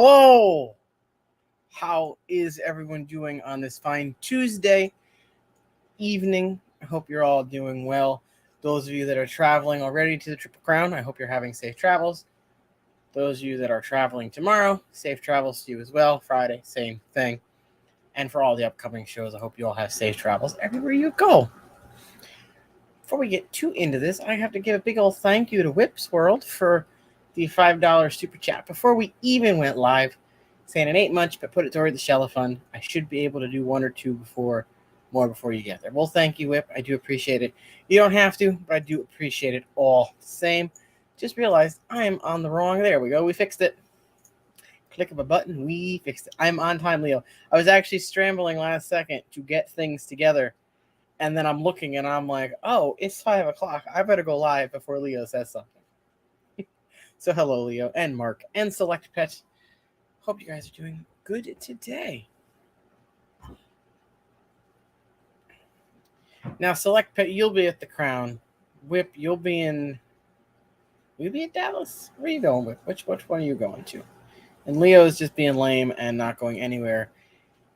Hello! How is everyone doing on this fine Tuesday evening? I hope you're all doing well. Those of you that are traveling already to the Triple Crown, I hope you're having safe travels. Those of you that are traveling tomorrow, safe travels to you as well. Friday, same thing. And for all the upcoming shows, I hope you all have safe travels everywhere you go. Before we get too into this, I have to give a big old thank you to Whips World for the $5 super chat before we even went live, saying it ain't much, but put it toward the Shella Fund. I should be able to do one or two more before you get there. Well, thank you, Whip. I do appreciate it. You don't have to, but I do appreciate it all the same. Just realized I am on the wrong. There we go. We fixed it. Click of a button. We fixed it. I'm on time, Leo. I was actually scrambling last second to get things together. And then I'm looking and I'm like, oh, it's 5 o'clock. I better go live before Leo says something. So hello, Leo and Mark and Select Pet. Hope you guys are doing good today. Now, Select Pet, you'll be at the Crown. Whip, you'll be in Dallas. Where are you going, Whip? Which one are you going to? And Leo is just being lame and not going anywhere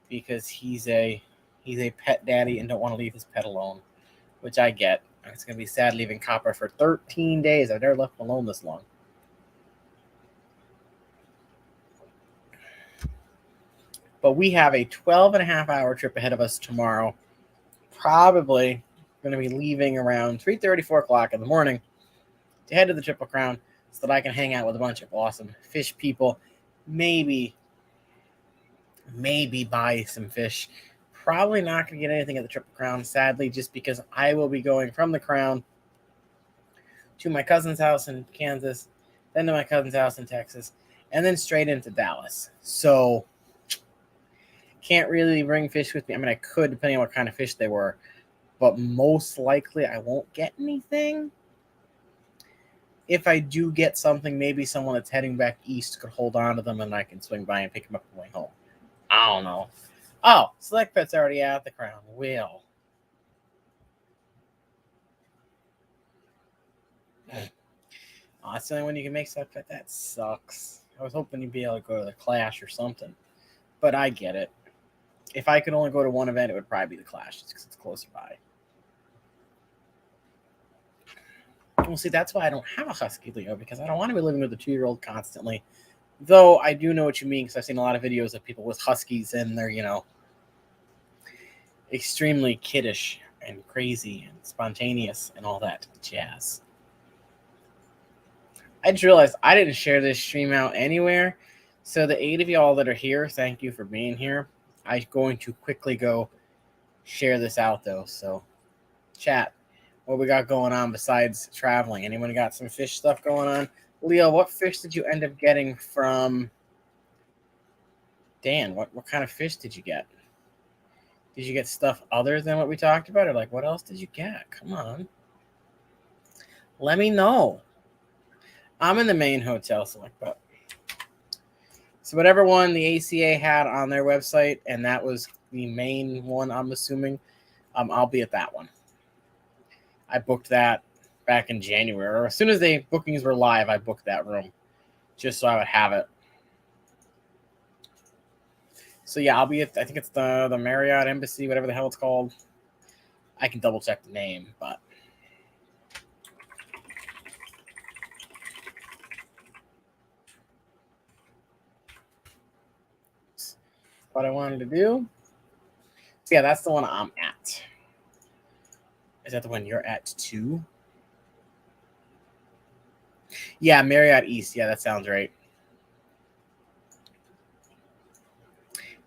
because he's a pet daddy and don't want to leave his pet alone, which I get. It's going to be sad leaving Copper for 13 days. I've never left him alone this long. But we have a 12-and-a-half-hour trip ahead of us tomorrow. Probably going to be leaving around 3:30, 4 o'clock in the morning to head to the Triple Crown so that I can hang out with a bunch of awesome fish people. Maybe buy some fish. Probably not going to get anything at the Triple Crown, sadly, just because I will be going from the Crown to my cousin's house in Kansas, then to my cousin's house in Texas, and then straight into Dallas. So can't really bring fish with me. I mean, I could, depending on what kind of fish they were, but most likely I won't get anything. If I do get something, maybe someone that's heading back east could hold on to them and I can swing by and pick them up on the way home. I don't know. Oh, Select Pet's already at the Crown. Will. Oh, that's the only one you can make Select Pet. That sucks. I was hoping you'd be able to go to the Clash or something. But I get it. If I could only go to one event, it would probably be the Clash, just because it's closer by. Well, see, that's why I don't have a Husky, Leo, because I don't want to be living with a 2-year-old constantly. Though I do know what you mean, because I've seen a lot of videos of people with Huskies, and they're, extremely kiddish and crazy and spontaneous and all that jazz. I just realized I didn't share this stream out anywhere. So the 8 of y'all that are here, thank you for being here. I'm going to quickly go share this out, though. So, chat, what we got going on besides traveling? Anyone got some fish stuff going on? Leo, what fish did you end up getting from Dan? What kind of fish did you get? Did you get stuff other than what we talked about? Or, what else did you get? Come on. Let me know. I'm in the main hotel, Select Pet. So whatever one the ACA had on their website, and that was the main one, I'm assuming, I'll be at that one. I booked that back in January. Or as soon as the bookings were live, I booked that room just so I would have it. So yeah, I'll be at, I think it's the Marriott Embassy, whatever the hell it's called. I can double check the name, but what I wanted to do. So yeah, that's the one I'm at. Is that the one you're at too? Yeah, Marriott East. Yeah, that sounds right.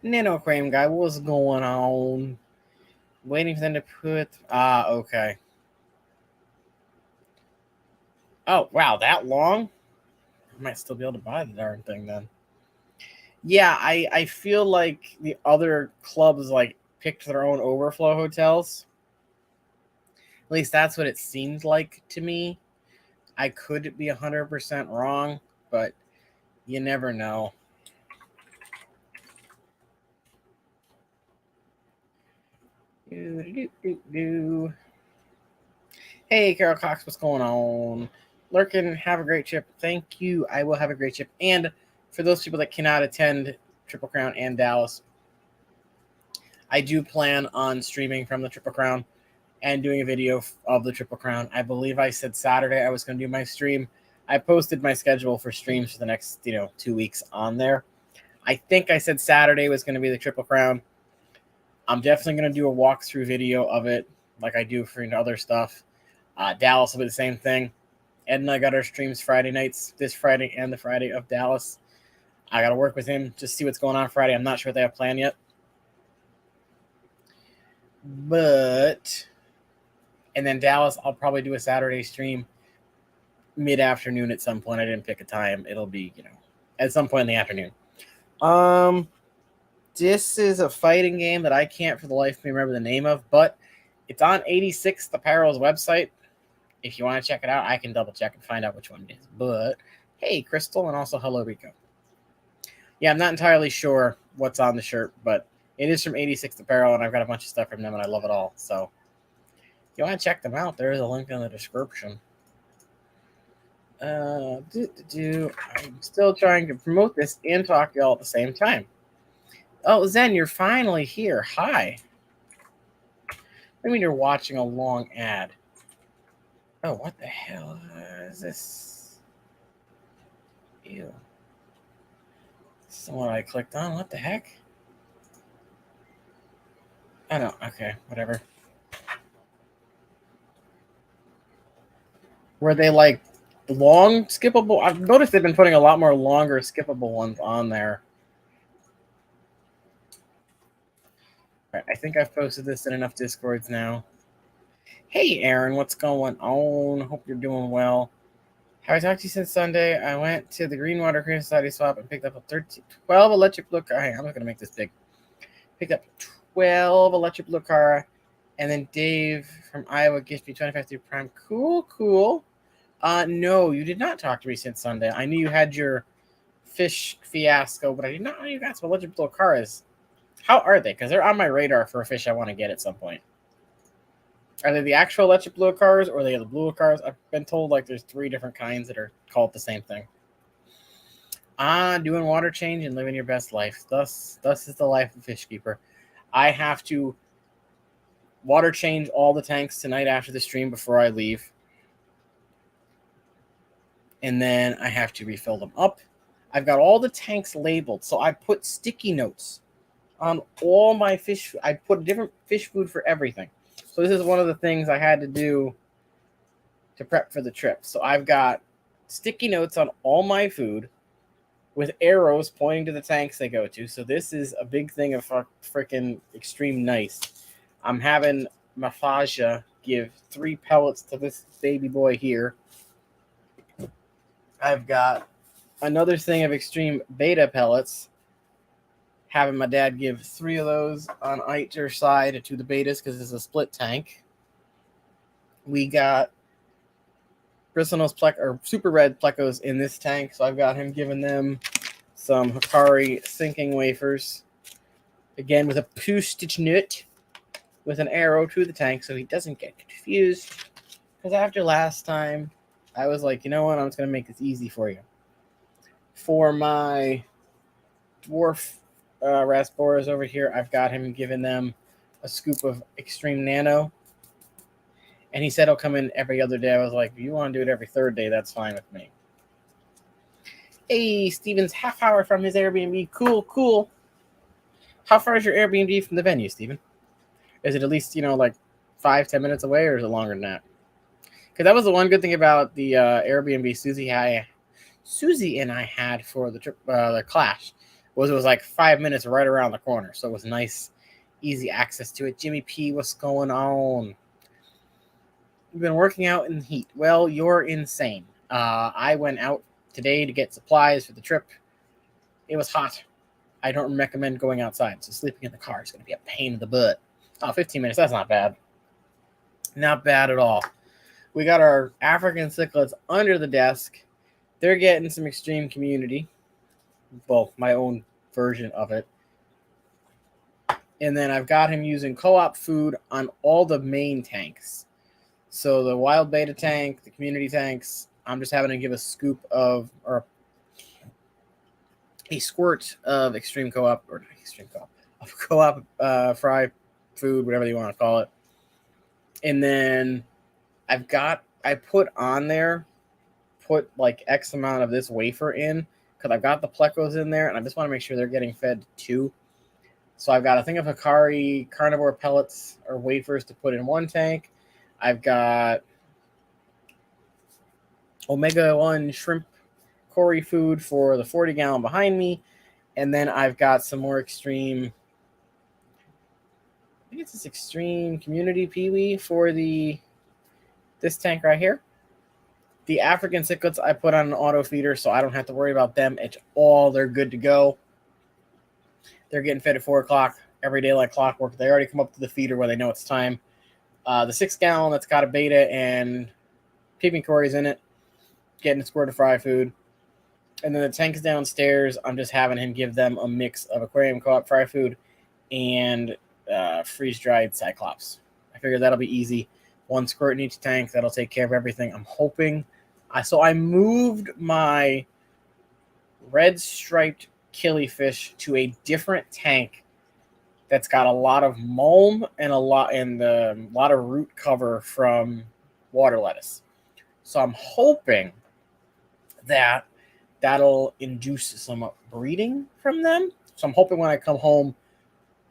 Nano Aquarium guy, what's going on? Waiting for them to put... okay. Oh, wow, that long? I might still be able to buy the darn thing then. Yeah, I feel like the other clubs, picked their own overflow hotels. At least that's what it seemed like to me. I could be 100% wrong, but you never know. Hey, Carol Cox, what's going on? Lurkin, have a great trip. Thank you. I will have a great trip. And for those people that cannot attend Triple Crown and Dallas, I do plan on streaming from the Triple Crown and doing a video of the Triple Crown. I believe I said Saturday I was going to do my stream. I posted my schedule for streams for the next 2 weeks on there. I think I said Saturday was going to be the Triple Crown. I'm definitely going to do a walkthrough video of it like I do for other stuff. Dallas will be the same thing. Ed and I got our streams Friday nights, this Friday and the Friday of Dallas. I got to work with him to see what's going on Friday. I'm not sure what they have planned yet. And then Dallas, I'll probably do a Saturday stream mid-afternoon at some point. I didn't pick a time. It'll be, at some point in the afternoon. This is a fighting game that I can't for the life of me remember the name of, but it's on 86th Apparel's website. If you want to check it out, I can double check and find out which one it is. But hey, Crystal, and also hello, Rico. Yeah, I'm not entirely sure what's on the shirt, but it is from 86th Apparel, and I've got a bunch of stuff from them, and I love it all. So if you want to check them out, there is a link in the description. I'm still trying to promote this and talk to y'all at the same time. Oh, Zen, you're finally here. Hi. I mean, you're watching a long ad. Oh, what the hell is this? Ew. This is what I clicked on. What the heck? I don't. Okay, whatever. Were they like long skippable? I've noticed they've been putting a lot more longer skippable ones on there. All right, I think I've posted this in enough Discords now. Hey, Aaron, what's going on? Hope you're doing well. Have I talked to you since Sunday? I went to the Greenwater Aquarium Society swap and picked up a 12 electric blue car. Hang on, I'm not going to make this big. Picked up 12 electric blue car. And then Dave from Iowa gifted me 25 through Prime. Cool. No, you did not talk to me since Sunday. I knew you had your fish fiasco, but I did not know you got some electric blue cars. How are they? Because they're on my radar for a fish I want to get at some point. Are they the actual electric blue cars or are they the blue cars? I've been told like there's 3 different kinds that are called the same thing. Doing water change and living your best life. Thus is the life of fish keeper. I have to water change all the tanks tonight after the stream before I leave. And then I have to refill them up. I've got all the tanks labeled. So I put sticky notes on all my fish. I put a different fish food for everything. So this is one of the things I had to do to prep for the trip. So I've got sticky notes on all my food with arrows pointing to the tanks they go to. So this is a big thing of freaking extreme nice. I'm having Mafaja give 3 pellets to this baby boy here. I've got another thing of extreme beta pellets. Having my dad give 3 of those on either side to the betas because it's a split tank. We got Bristlenose or Super Red Plecos in this tank, so I've got him giving them some Hikari sinking wafers. Again, with a postage nut with an arrow to the tank so he doesn't get confused. Because after last time, I was like, you know what? I'm just going to make this easy for you. For my dwarf Rasboras over here, I've got him giving them a scoop of Extreme Nano. And he said he'll come in every other day. I was like, if you want to do it every 3rd day, that's fine with me. Hey, Steven's half hour from his Airbnb. Cool. How far is your Airbnb from the venue, Steven? Is it at least, like 5-10 minutes away, or is it longer than that? Because that was the one good thing about the Airbnb Susie and I had for the trip, the Clash, was it was like 5 minutes right around the corner. So it was nice, easy access to it. Jimmy P, what's going on? You've been working out in the heat. Well, you're insane. I went out today to get supplies for the trip. It was hot. I don't recommend going outside. So sleeping in the car is going to be a pain in the butt. Oh, 15 minutes. That's not bad. Not bad at all. We got our African cichlids under the desk. They're getting some extreme community. Well, my own version of it. And then I've got him using co-op food on all the main tanks. So the wild beta tank, the community tanks, I'm just having to give a scoop of, or a squirt of extreme co-op, or not extreme co-op, of co-op fry food, whatever you want to call it. And then I put like X amount of this wafer in, because I've got the plecos in there, and I just want to make sure they're getting fed too. So I've got a thing of Hikari carnivore pellets or wafers to put in one tank. I've got Omega-1 shrimp Cory food for the 40-gallon behind me. And then I've got some more extreme, I think it's this extreme community peewee for this tank right here. The African cichlids I put on an auto feeder, so I don't have to worry about them. They're good to go. They're getting fed at 4 o'clock every day like clockwork. They already come up to the feeder where they know it's time. The 6-gallon that's got a beta and peeping Cory's in it, getting squirted fry food. And then the tanks downstairs, I'm just having him give them a mix of aquarium co-op fry food and freeze-dried Cyclops. I figured that'll be easy. 1 squirt in each tank. That'll take care of everything. I'm hoping. So I moved my red striped killifish to a different tank that's got a lot of mulm and a lot of root cover from water lettuce. So I'm hoping that that'll induce some breeding from them. So I'm hoping when I come home,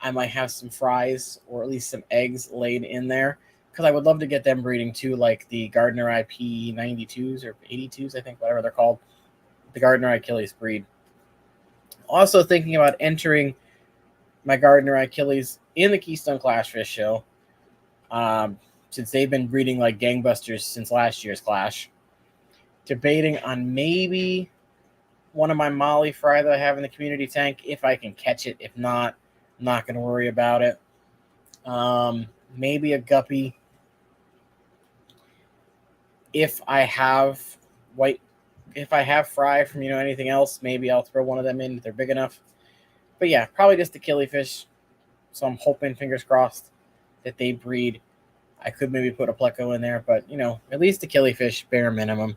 I might have some fries or at least some eggs laid in there, because I would love to get them breeding too, like the Gardner IP 92s or 82s, I think, whatever they're called. The Gardner Achilles breed. Also thinking about entering my Gardner Achilles in the Keystone Clash Fish Show, since they've been breeding like gangbusters since last year's Clash. Debating on maybe one of my Molly fry that I have in the community tank, if I can catch it. If not, I'm not going to worry about it. Maybe a guppy. If I have fry from anything else, maybe I'll throw one of them in if they're big enough. But yeah, probably just the killifish. So I'm hoping, fingers crossed, that they breed. I could maybe put a pleco in there, but at least the killifish, bare minimum.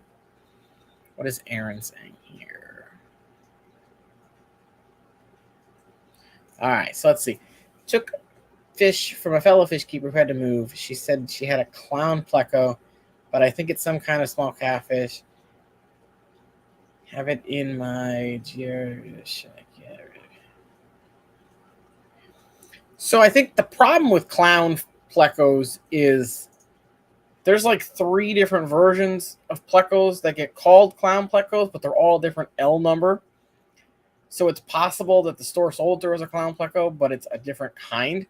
What is Aaron saying here? All right, so let's see. Took fish from a fellow fish keeper who had to move. She said she had a clown pleco, but I think it's some kind of small catfish. Have it in my So I think the problem with clown plecos is there's like 3 different versions of plecos that get called clown plecos, but they're all different L number. So it's possible that the store sold there as a clown pleco, but it's a different kind.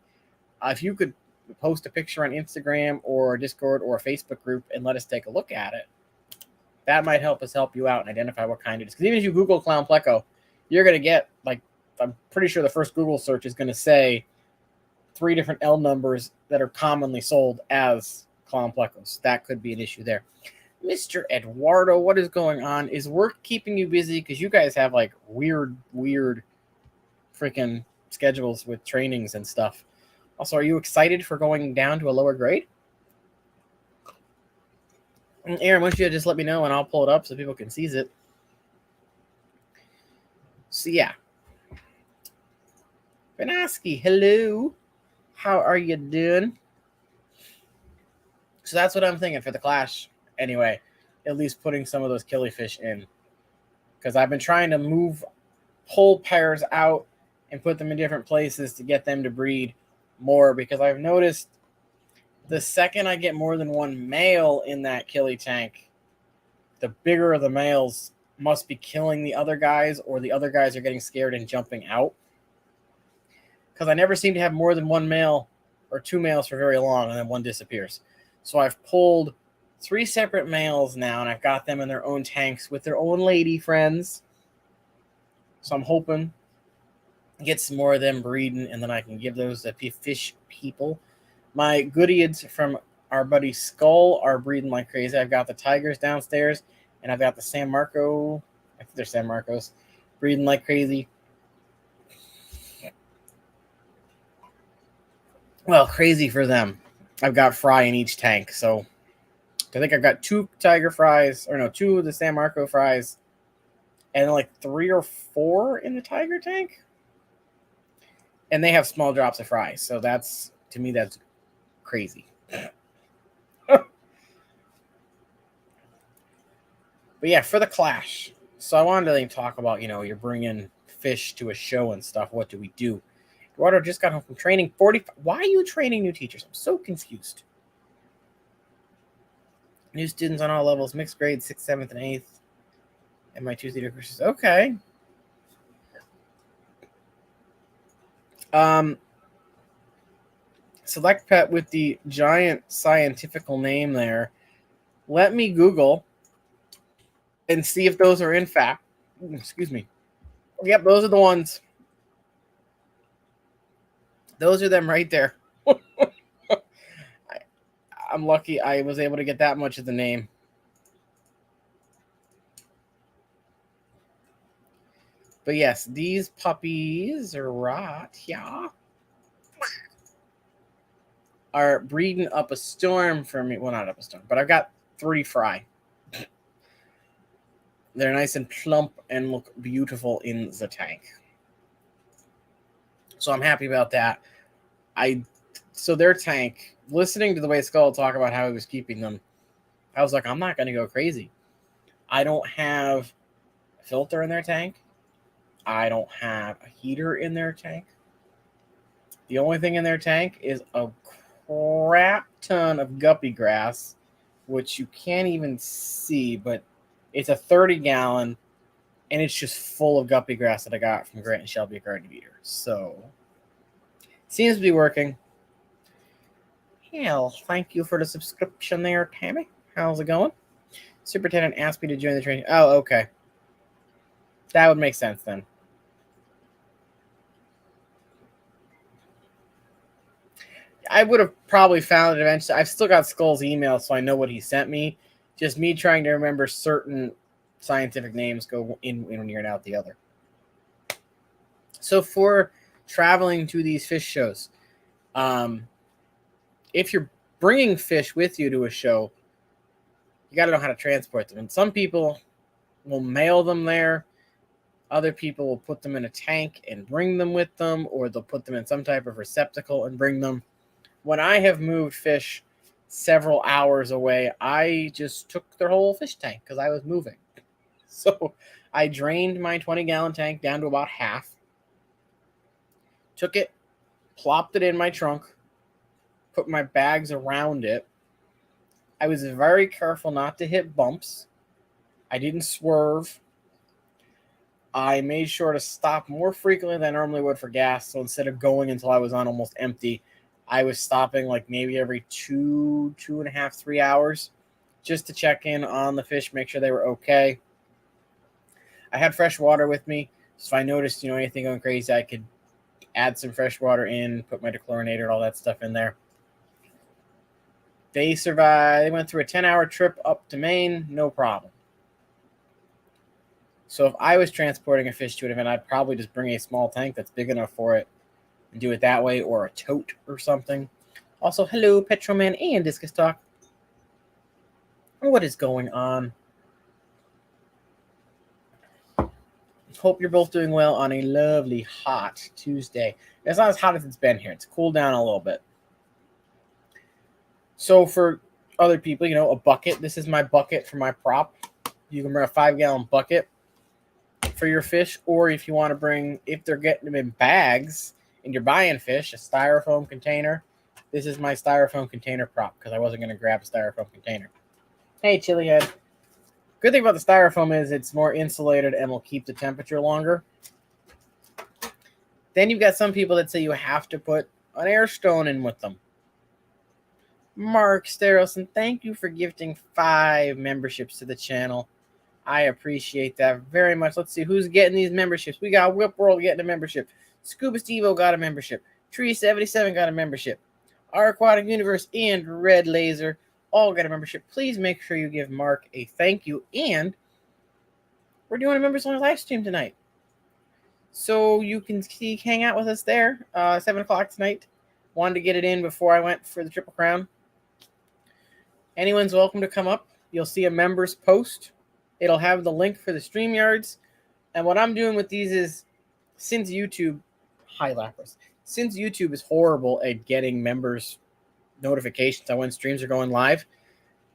If you could post a picture on Instagram or Discord or a Facebook group and let us take a look at it, that might help you out and identify what kind it is. Because even if you Google clown pleco, you're going to get, like, I'm pretty sure the first Google search is going to say 3 different L numbers that are commonly sold as clown plecos. That could be an issue there. Mr. Eduardo, what is going on? Is work keeping you busy? Because you guys have like weird freaking schedules with trainings and stuff. Also, are you excited for going down to a lower grade? And Aaron, why don't you just let me know and I'll pull it up so people can see it. So yeah. Benoski, hello. How are you doing? So that's what I'm thinking for the Clash. Anyway, at least putting some of those killifish in. Because I've been trying to move whole pairs out and put them in different places to get them to breed more. Because I've noticed the second I get more than 1 male in that killie tank, the bigger the males must be killing the other guys, or the other guys are getting scared and jumping out. Because I never seem to have more than 1 male or 2 males for very long, and then 1 disappears. So I've pulled 3 separate males now, and I've got them in their own tanks with their own lady friends. So I'm hoping to get some more of them breeding, and then I can give those to fish people. My goodieads from our buddy Skull are breeding like crazy. I've got the tigers downstairs, and I've got the San Marco. I think they're San Marcos, breeding like crazy. Well, crazy for them. I've got fry in each tank, so I think I've got 2 tiger fries, or no, 2 of the San Marco fries, and like 3 or 4 in the tiger tank. And they have small drops of fry. So that's, to me, that's crazy. But yeah, for the clash. So I wanted to talk about, you're bringing fish to a show and stuff. What do we do? Eduardo just got home from training. Why are you training new teachers? I'm so confused. New students on all levels, mixed grades, 6th, 7th, and 8th. And my 2 theater courses. Okay. Select pet with the giant scientifical name there. Let me Google and see if those are in fact. Excuse me. Yep, those are the ones. Those are them right there. I'm lucky I was able to get that much of the name. But yes, these puppies are right here. Are breeding up a storm for me. Well, not up a storm, but I've got 3 fry. They're nice and plump and look beautiful in the tank. So I'm happy about that. So their tank, listening to the way Skull talk about how he was keeping them, I was like, I'm not going to go crazy. I don't have a filter in their tank. I don't have a heater in their tank. The only thing in their tank is a crap ton of guppy grass, which you can't even see, but it's a 30-gallon, and it's just full of guppy grass that I got from Grant and Shelby at Garden Beater. So, seems to be working. Hell, thank you for the subscription there, Tammy. How's it going? Superintendent asked me to join the training. Oh, okay. That would make sense then. I would have probably found it eventually. I've still got Skull's email, so I know what he sent me. Just me trying to remember certain scientific names go in one ear and out the other. So for traveling to these fish shows, if you're bringing fish with you to a show, you got to know how to transport them. And some people will mail them there. Other people will put them in a tank and bring them with them, or they'll put them in some type of receptacle and bring them. When I have moved fish several hours away, I just took their whole fish tank because I was moving. So I drained my 20-gallon tank down to about half, took it, plopped it in my trunk, put my bags around it. I was very careful not to hit bumps. I didn't swerve. I made sure to stop more frequently than I normally would for gas. So instead of going until I was on almost empty, I was stopping like maybe every 2.5, 3 hours just to check in on the fish, make sure they were okay. I had fresh water with me. So if I noticed, anything going crazy, I could add some fresh water in, put my dechlorinator, all that stuff in there. They survived. They went through a 10-hour trip up to Maine, no problem. So if I was transporting a fish to an event, I'd probably just bring a small tank that's big enough for it and do it that way, or a tote or something. Also, hello, Petroman and Discus Talk. What is going on? Hope you're both doing well on a lovely hot Tuesday. It's not as hot as it's been here. It's cooled down a little bit. So for other people, a bucket. This is my bucket for my prop. You can bring a 5-gallon bucket for your fish, or if you want to bring, if they're getting them in bags and you're buying fish, a styrofoam container. This is my styrofoam container prop because I wasn't going to grab a styrofoam container. Hey, Chili Head. Good thing about the styrofoam is it's more insulated and will keep the temperature longer. Then you've got some people that say you have to put an air stone in with them. Mark Sterelson, thank you for gifting 5 memberships to the channel. I appreciate that very much. Let's see who's getting these memberships. We got Whip World getting a membership. Scuba Stevo got a membership. Tree77 got a membership. Our Aquatic Universe and Red Laser all got a membership. Please make sure you give Mark a thank you. And we're doing a members only live stream tonight, so you can hang out with us there. 7 o'clock tonight. Wanted to get it in before I went for the Triple Crown. Anyone's welcome to come up. You'll see a members post. It'll have the link for the StreamYards. And what I'm doing with these is, since YouTube, hi Lapras, since YouTube is horrible at getting members notifications on when streams are going live,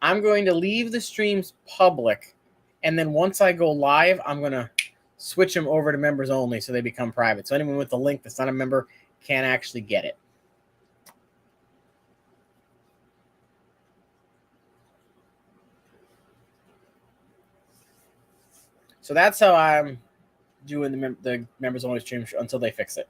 I'm going to leave the streams public, and then once I go live, I'm going to switch them over to members only so they become private. So anyone with the link that's not a member can't actually get it. So that's how I'm doing the members only stream until they fix it.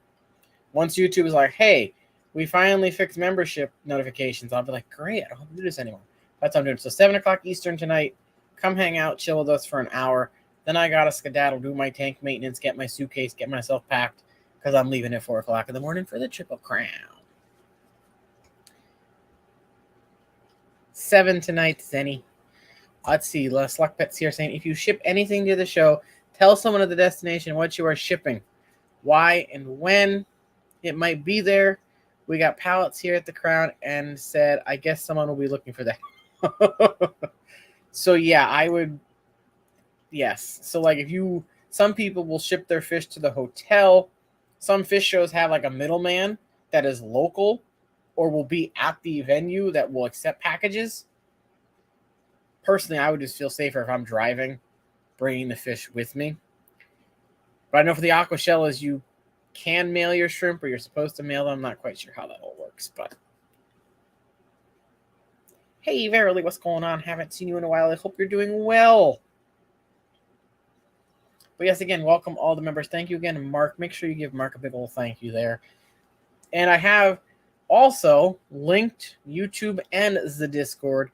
Once YouTube is like, hey, we finally fixed membership notifications, I'll be like, great, I don't have to do this anymore. That's what I'm doing. So 7 o'clock Eastern tonight, come hang out, chill with us for an hour. Then I got to skedaddle, do my tank maintenance, get my suitcase, get myself packed, because I'm leaving at 4 o'clock in the morning for the Triple Crown. 7 tonight, Zenny. Let's see, Sluck Pet's here saying, if you ship anything to the show, tell someone at the destination what you are shipping, why and when it might be there. We got pallets here at the Crown and said, I guess someone will be looking for that. So yeah, I would, yes. So like some people will ship their fish to the hotel. Some fish shows have like a middleman that is local or will be at the venue that will accept packages. Personally, I would just feel safer if I'm driving, bringing the fish with me. But I know for the aquashellas, you can mail your shrimp, or you're supposed to mail them. I'm not quite sure how that all works, but hey, Verily, what's going on? Haven't seen you in a while. I hope you're doing well. But yes, again, welcome all the members. Thank you again, Mark. Make sure you give Mark a big old thank you there. And I have also linked YouTube and the Discord.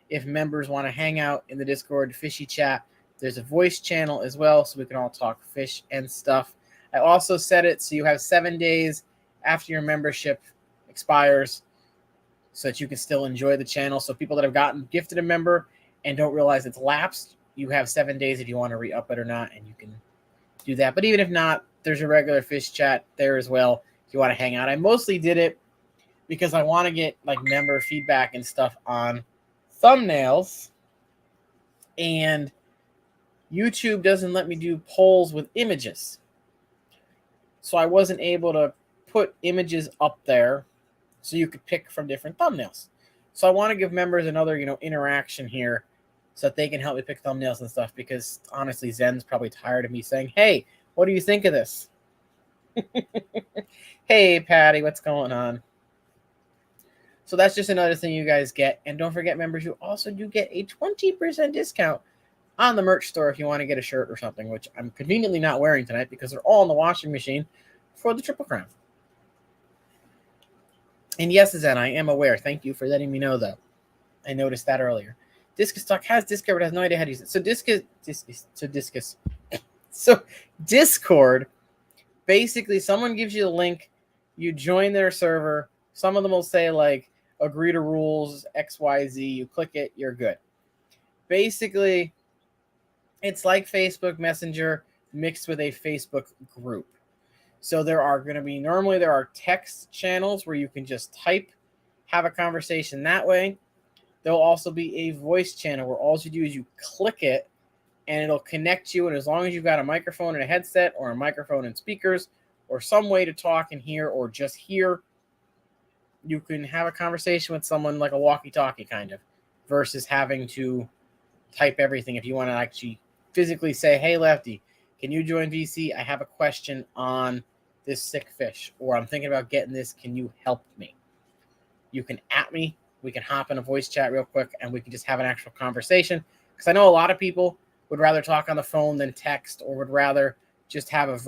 If members want to hang out in the Discord, Fishie chat, there's a voice channel as well, so we can all talk fish and stuff. I also set it so you have 7 days after your membership expires so that you can still enjoy the channel. So people that have gotten gifted a member and don't realize it's lapsed, you have 7 days if you want to re-up it or not, and you can do that. But even if not, there's a regular fish chat there as well if you want to hang out. I mostly did it because I want to get like member feedback and stuff on thumbnails, and YouTube doesn't let me do polls with images. So I wasn't able to put images up there so you could pick from different thumbnails. So I want to give members another, interaction here so that they can help me pick thumbnails and stuff, because honestly, Zen's probably tired of me saying, hey, what do you think of this? Hey, Patty, what's going on? So that's just another thing you guys get. And don't forget, members, you also do get a 20% discount on the merch store if you want to get a shirt or something, which I'm conveniently not wearing tonight because they're all in the washing machine for the Triple Crown. And yes, Zen, I am aware. Thank you for letting me know, though. I noticed that earlier. Discus Talk has Discord, but has no idea how to use it. So Discord, basically, someone gives you the link, you join their server. Some of them will say, like, agree to rules, XYZ. You click it, you're good. Basically, it's like Facebook Messenger mixed with a Facebook group. So there are going to be, normally there are text channels where you can just type, have a conversation that way. There'll also be a voice channel where all you do is you click it and it'll connect you. And as long as you've got a microphone and a headset, or a microphone and speakers, or some way to talk and hear, or just hear, you can have a conversation with someone like a walkie-talkie kind of, versus having to type everything. If you want to actually physically say, hey, Lefty, can you join VC? I have a question on this sick fish, or I'm thinking about getting this. Can you help me? You can at me. We can hop in a voice chat real quick, and we can just have an actual conversation. Because I know a lot of people would rather talk on the phone than text, or would rather just have a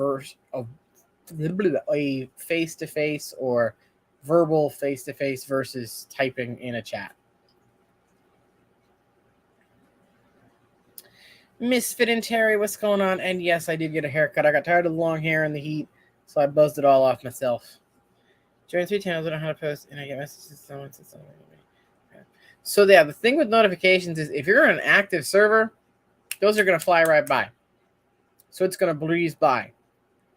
face-to-face or verbal face-to-face versus typing in a chat. Misfit and Terry, what's going on? And yes, I did get a haircut. I got tired of the long hair and the heat, so I buzzed it all off myself. Join 3 channels, I don't know how to post, and I get messages. Someone said something. So yeah, the thing with notifications is if you're on an active server, those are going to fly right by. So it's going to breeze by.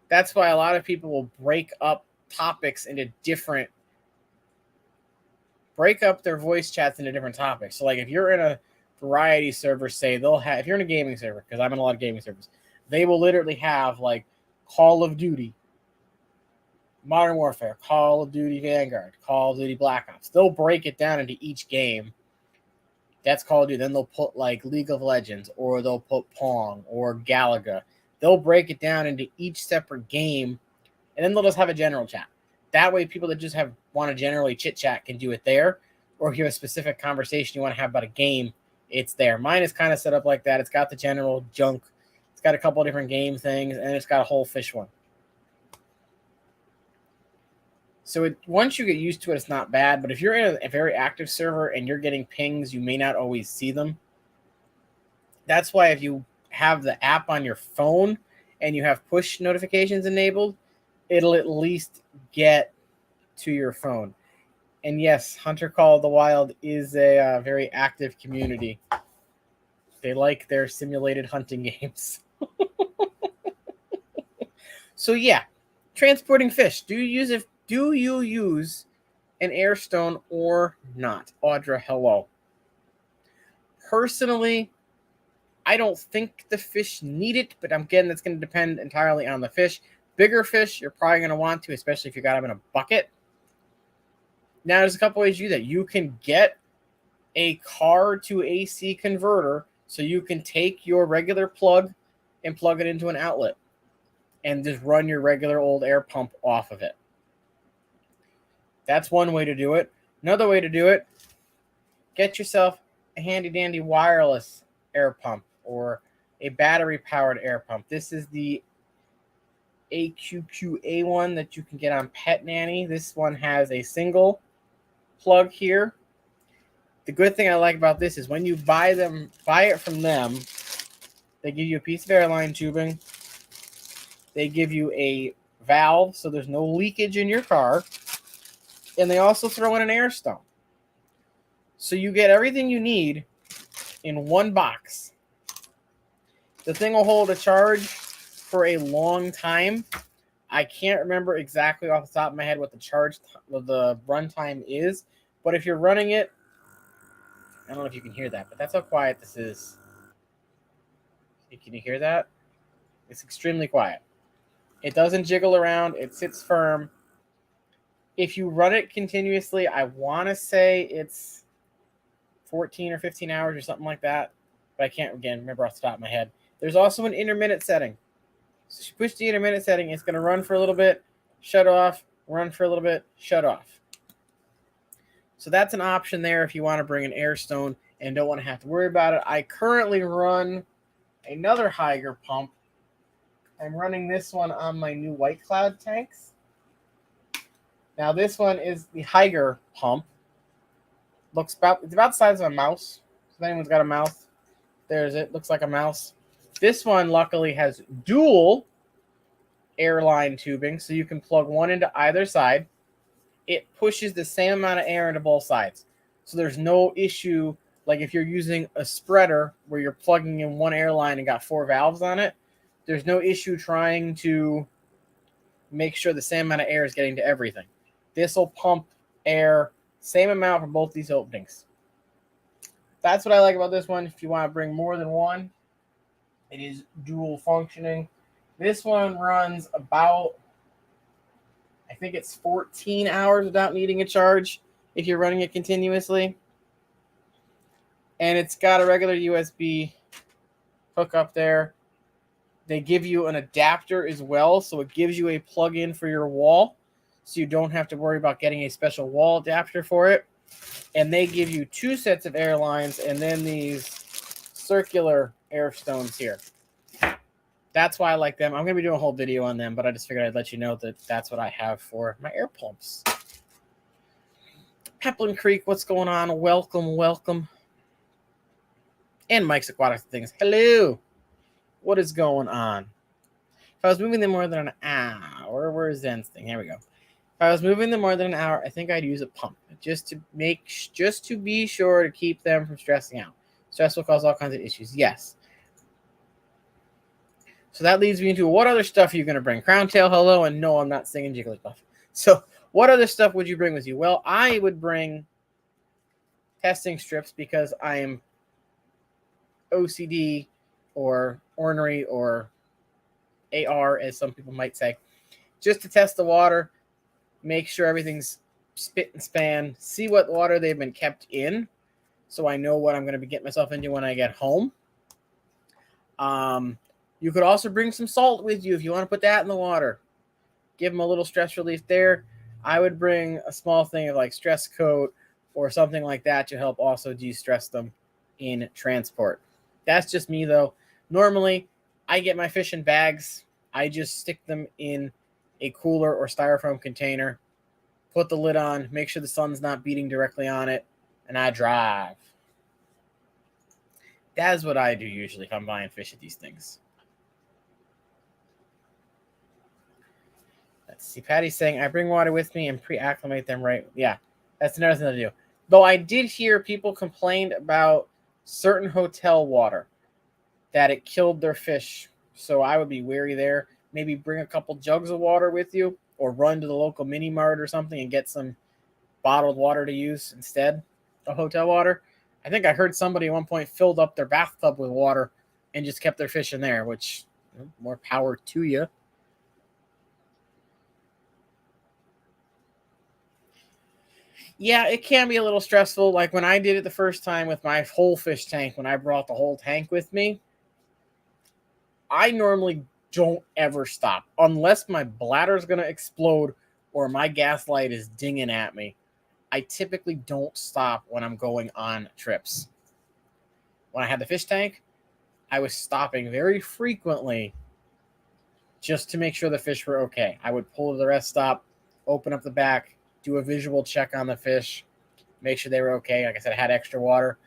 That's why a lot of people will break up topics into different, break up their voice chats into different topics. So like if you're in a variety server, say they'll have, if you're in a gaming server, because I'm in a lot of gaming servers, They will literally have like Call of Duty, Modern Warfare, Call of Duty Vanguard, Call of Duty Black Ops. They'll break it down into each game. That's Call of Duty. Then they'll put like League of Legends, or they'll put Pong or Galaga. They'll break it down into each separate game, and then they'll just have a general chat. That way, people that just want to generally chit chat can do it there, or if you have a specific conversation you want to have about a game, it's there. Mine is kind of set up like that. It's got the general junk. It's got a couple of different game things, and it's got a whole fish one. So once you get used to it, it's not bad. But if you're in a very active server and you're getting pings, you may not always see them. That's why if you have the app on your phone and you have push notifications enabled, it'll at least get to your phone. And yes, Hunter Call of the Wild is a very active community. They like their simulated hunting games. So yeah, transporting fish. Do you use an air stone or not? Audra, hello. Personally, I don't think the fish need it, but again, that's going to depend entirely on the fish. Bigger fish, you're probably going to want to, especially if you got them in a bucket. Now, there's a couple ways to do that. You can get a car to AC converter, so you can take your regular plug and plug it into an outlet and just run your regular old air pump off of it. That's one way to do it. Another way to do it, get yourself a handy-dandy wireless air pump or a battery-powered air pump. This is the AQQA one that you can get on Pet Nanny. This one has a single plug here. The good thing I like about this is when you buy it from them, they give you a piece of airline tubing. They give you a valve so there's no leakage in your car. And they also throw in an air stone. So you get everything you need in one box. The thing will hold a charge for a long time. I can't remember exactly off the top of my head what the runtime is. But if you're running it, I don't know if you can hear that, but that's how quiet this is. Can you hear that? It's extremely quiet. It doesn't jiggle around. It sits firm. If you run it continuously, I want to say it's 14 or 15 hours or something like that. But I can't, again, remember off the top of my head. There's also an intermittent setting. So if you push the intermittent setting, it's going to run for a little bit, shut off, run for a little bit, shut off. So that's an option there if you want to bring an air stone and don't want to have to worry about it. I currently run another Higer pump. I'm running this one on my new White Cloud tanks. Now this one is the Higer pump. It's about the size of a mouse. If anyone's got a mouse, there's it. Looks like a mouse. This one luckily has dual airline tubing, so you can plug one into either side. It pushes the same amount of air into both sides. So there's no issue like if you're using a spreader where you're plugging in one airline and got 4 valves on it. There's no issue trying to make sure the same amount of air is getting to everything. This will pump air, same amount for both these openings. That's what I like about this one. If you want to bring more than one, it is dual functioning. This one runs about, I think it's 14 hours without needing a charge if you're running it continuously. And it's got a regular USB hookup there. They give you an adapter as well, so it gives you a plug-in for your wall, so you don't have to worry about getting a special wall adapter for it. And they give you 2 sets of air lines and then these circular air stones here. That's why I like them. I'm going to be doing a whole video on them, but I just figured I'd let you know that that's what I have for my air pumps. Peplin Creek, what's going on? Welcome, welcome. And Mike's Aquatic Things. Hello. What is going on? If I was moving them more than an hour, where's Zen's thing? Here we go. If I was moving them more than an hour, I think I'd use a pump just to be sure to keep them from stressing out. Stress will cause all kinds of issues. Yes. So that leads me into what other stuff are you going to bring? Crown Tail, hello, and no, I'm not singing Jigglypuff. So what other stuff would you bring with you? Well, I would bring testing strips because I am OCD or ornery or AR, as some people might say, just to test the water, make sure everything's spit and span, see what water they've been kept in, so I know what I'm going to be getting myself into when I get home. You could also bring some salt with you if you want to put that in the water. Give them a little stress relief there. I would bring a small thing of like stress coat or something like that to help also de-stress them in transport. That's just me though. Normally, I get my fish in bags. I just stick them in a cooler or styrofoam container, put the lid on, make sure the sun's not beating directly on it, and I drive. That's what I do usually if I'm buying fish at these things. Let's see. Patty's saying, I bring water with me and pre-acclimate them right. Yeah, that's another thing to do. Though I did hear people complained about certain hotel water, that it killed their fish. So I would be wary there. Maybe bring a couple jugs of water with you or run to the local mini mart or something and get some bottled water to use instead of hotel water. I think I heard somebody at one point filled up their bathtub with water and just kept their fish in there, which, more power to you. Yeah, it can be a little stressful. Like when I did it the first time with my whole fish tank, when I brought the whole tank with me, I normally don't ever stop unless my bladder's going to explode or my gas light is dinging at me. I typically don't stop when I'm going on trips. When I had the fish tank, I was stopping very frequently just to make sure the fish were okay. I would pull to the rest stop, open up the back, do a visual check on the fish, make sure they were okay. Like I said, I had extra water.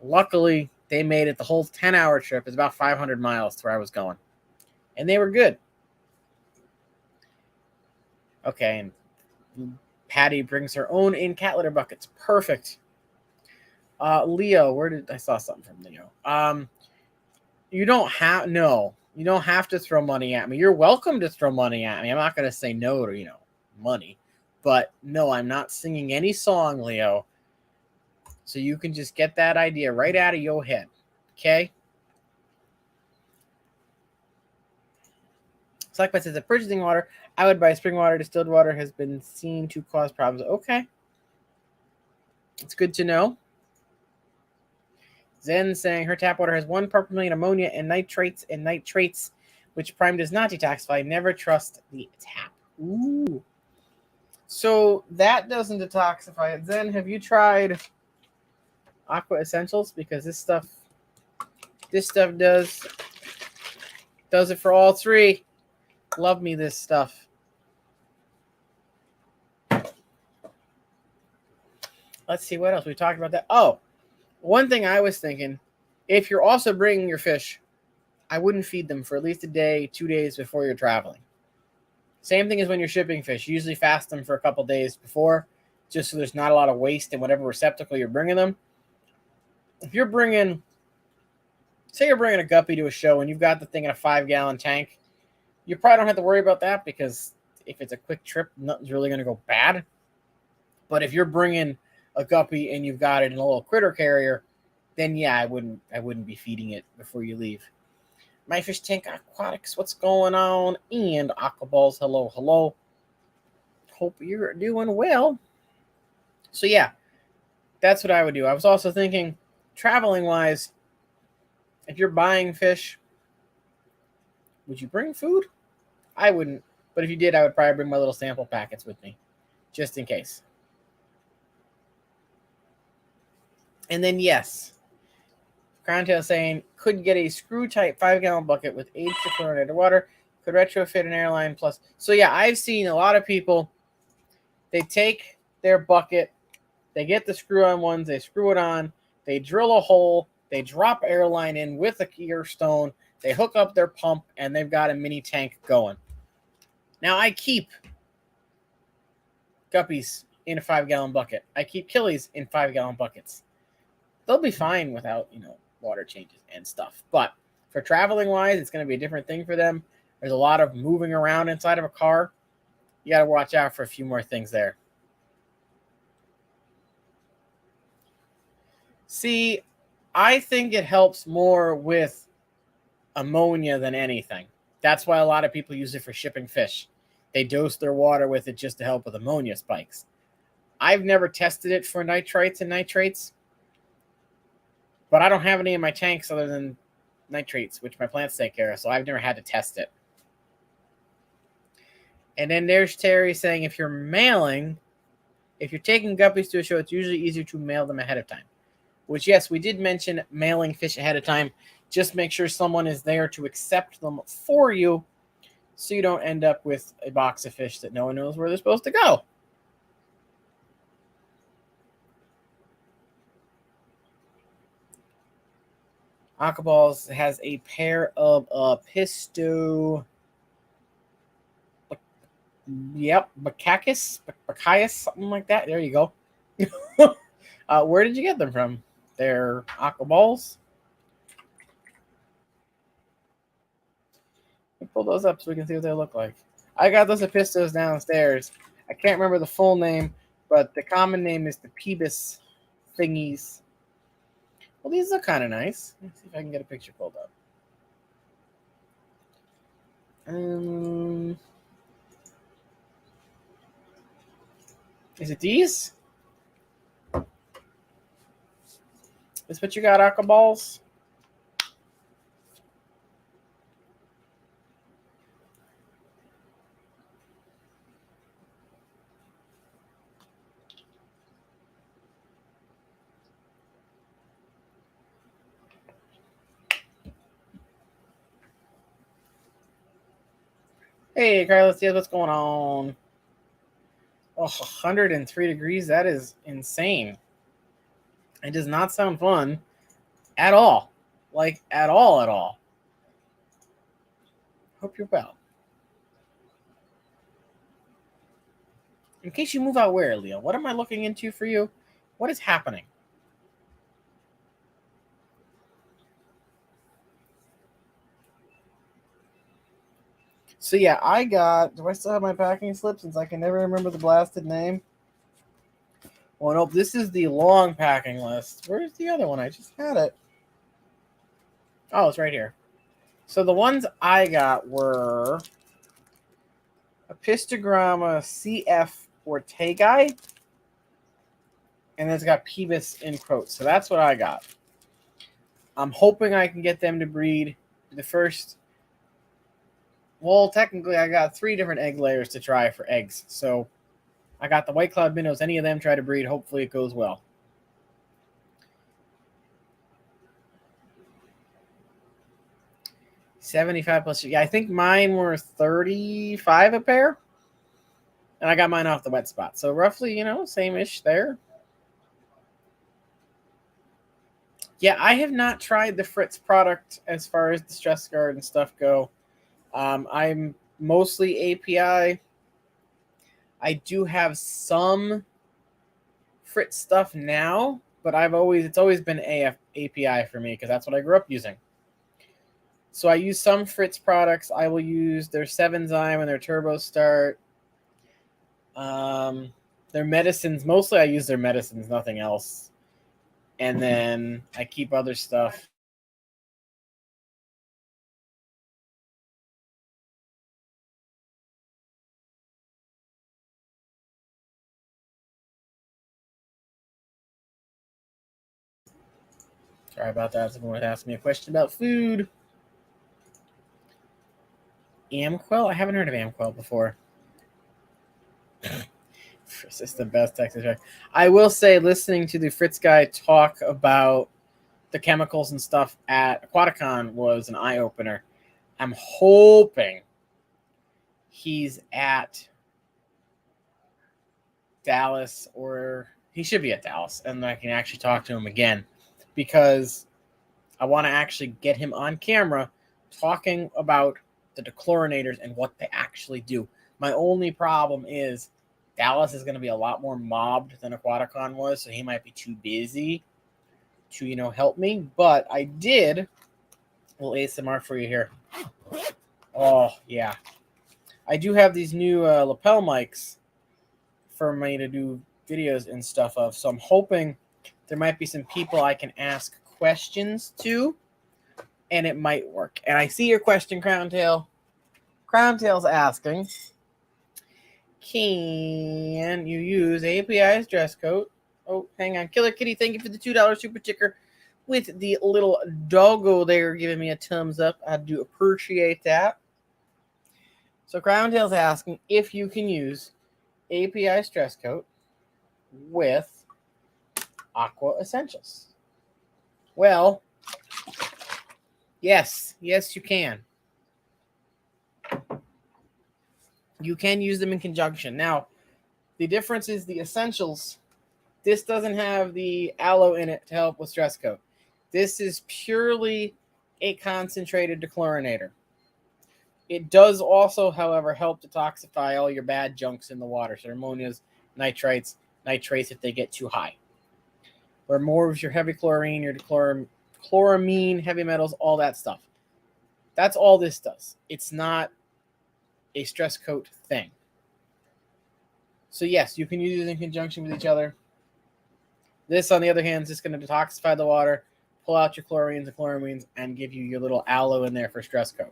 Luckily, they made it the whole 10-hour trip. It's about 500 miles to where I was going. And they were good. Okay, and Patty brings her own in cat litter buckets. Perfect. Leo, I saw something from Leo. You don't have to throw money at me. You're welcome to throw money at me. I'm not going to say no to, money. But no, I'm not singing any song, Leo. So you can just get that idea right out of your head. Okay? Select says that purchasing water, I would buy spring water. Distilled water has been seen to cause problems. Okay. It's good to know. Zen saying her tap water has 1 part per million ammonia and nitrates, which Prime does not detoxify. Never trust the tap. Ooh. So that doesn't detoxify it. Zen, have you tried Aqua Essentials? Because this stuff does it for all 3. Love me this stuff. Let's see what else we talked about that. Oh, one thing I was thinking, if you're also bringing your fish, I wouldn't feed them for at least a day, 2 days before you're traveling. Same thing as when you're shipping fish. You usually fast them for a couple days before, just so there's not a lot of waste in whatever receptacle you're bringing them. If you're bringing, say you're bringing a guppy to a show and you've got the thing in a 5-gallon tank, you probably don't have to worry about that because if it's a quick trip, nothing's really going to go bad. But if you're bringing a guppy and you've got it in a little critter carrier, then yeah, I wouldn't be feeding it before you leave. My Fish Tank Aquatics, what's going on? And Aquaballs, hello. Hope you're doing well. So yeah, that's what I would do. I was also thinking, traveling-wise, if you're buying fish, would you bring food? I wouldn't. But if you did, I would probably bring my little sample packets with me, just in case. And then, yes, Crowntail saying, could get a screw-type 5-gallon bucket with 8 to chlorinated water. Could retrofit an airline plus. So, yeah, I've seen a lot of people, they take their bucket, they get the screw-on ones, they screw it on, they drill a hole, they drop airline in with a gear stone, they hook up their pump, and they've got a mini tank going. Now, I keep guppies in a 5-gallon bucket. I keep killies in 5-gallon buckets. They'll be fine without, water changes and stuff. But for traveling wise, it's going to be a different thing for them. There's a lot of moving around inside of a car. You got to watch out for a few more things there. See, I think it helps more with ammonia than anything. That's why a lot of people use it for shipping fish. They dose their water with it just to help with ammonia spikes. I've never tested it for nitrites and nitrates, but I don't have any in my tanks other than nitrates, which my plants take care of, so I've never had to test it. And then there's Terry saying if you're taking guppies to a show, it's usually easier to mail them ahead of time. Which, yes, we did mention mailing fish ahead of time. Just make sure someone is there to accept them for you so you don't end up with a box of fish that no one knows where they're supposed to go. Aquaballs has a pair of Pisto. Yep, Bacchus, something like that. There you go. Where did you get them from? They're Aquaballs. Pull those up so we can see what they look like. I got those Pistos downstairs. I can't remember the full name, but the common name is the Pebis thingies. Well, these look kind of nice. Let's see if I can get a picture pulled up. Is it these? Is what you got, Aquaballs? Hey, Carlos, yeah, what's going on? Oh, 103 degrees. That is insane. It does not sound fun at all. Like, at all. Hope you're well. In case you move out where, Leo? What am I looking into for you? What is happening? So, yeah, do I still have my packing slip since I can never remember the blasted name? Well, nope, this is the long packing list. Where's the other one? I just had it. Oh, it's right here. So the ones I got were Apistogramma CF Ortegae, and it's got Pebis in quotes. So that's what I got. I'm hoping I can get them to breed the first. Well, technically, I got 3 different egg layers to try for eggs. So I got the white cloud minnows. Any of them try to breed. Hopefully it goes well. $75 plus. Yeah, I think mine were $35 a pair. And I got mine off the wet spot. So roughly, same-ish there. Yeah, I have not tried the Fritz product as far as the stress guard and stuff go. I'm mostly API. I do have some Fritz stuff now, but it's always been API for me because that's what I grew up using. So I use some Fritz products. I will use their 7-Zyme and their Turbo Start. Their medicines. Mostly I use their medicines, nothing else. And then I keep other stuff. Sorry about that. Someone asked me a question about food. Amquel? I haven't heard of Amquel before. It's just the best Texas track. I will say, listening to the Fritz guy talk about the chemicals and stuff at Aquaticon was an eye-opener. I'm hoping he's at Dallas, or he should be at Dallas, and I can actually talk to him again, because I want to actually get him on camera talking about the dechlorinators and what they actually do. My only problem is Dallas is going to be a lot more mobbed than Aquaticon was, so he might be too busy to, help me. But I did a little ASMR for you here. Oh, yeah. I do have these new lapel mics for me to do videos and stuff of, so I'm hoping there might be some people I can ask questions to, and it might work. And I see your question, Crown Tail. Crowntail's asking, can you use API's dress coat? Oh, hang on. Killer Kitty, thank you for the $2 super ticker with the little doggo there giving me a thumbs up. I do appreciate that. So Crowntail's asking if you can use API's dress coat with Aqua Essentials. Well, yes, you can. You can use them in conjunction. Now, the difference is the Essentials. This doesn't have the aloe in it to help with stress coat. This is purely a concentrated dechlorinator. It does also, however, help detoxify all your bad junks in the water. So ammonias, nitrites, nitrates if they get too high. Or more of your heavy chlorine, your chloramine, heavy metals, all that stuff. That's all this does. It's not a stress coat thing. So yes, you can use it in conjunction with each other. This, on the other hand, is just going to detoxify the water, pull out your chlorines and chloramines, and give you your little aloe in there for stress coat.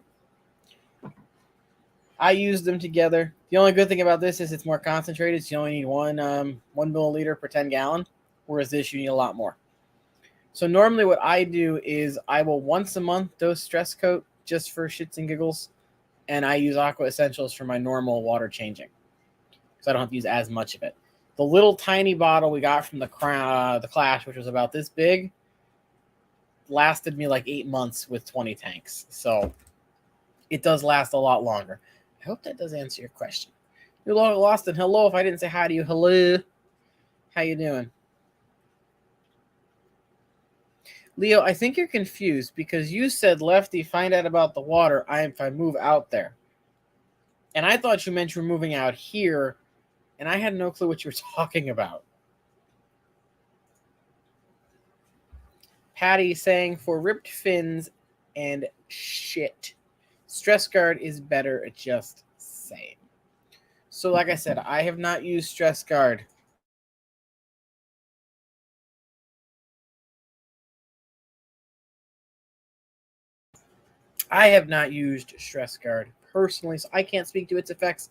I use them together. The only good thing about this is it's more concentrated, so you only need one milliliter per 10 gallon, whereas this you need a lot more. So normally what I do is I will once a month dose stress coat just for shits and giggles, and I use Aqua Essentials for my normal water changing, so I don't have to use as much of it. The little tiny bottle we got from the Clash, which was about this big, lasted me like 8 months with 20 tanks. So it does last a lot longer. I hope that does answer your question. You're lost in hello. If I didn't say hi to you, hello. How you doing? Leo, I think you're confused because you said, Lefty, find out about the water if I move out there. And I thought you meant you were moving out here, and I had no clue what you were talking about. Patty saying, for ripped fins and shit, Stress Guard is better, just saying. So like I said, I have not used Stress Guard. I have not used Stress Guard personally, so I can't speak to its effects.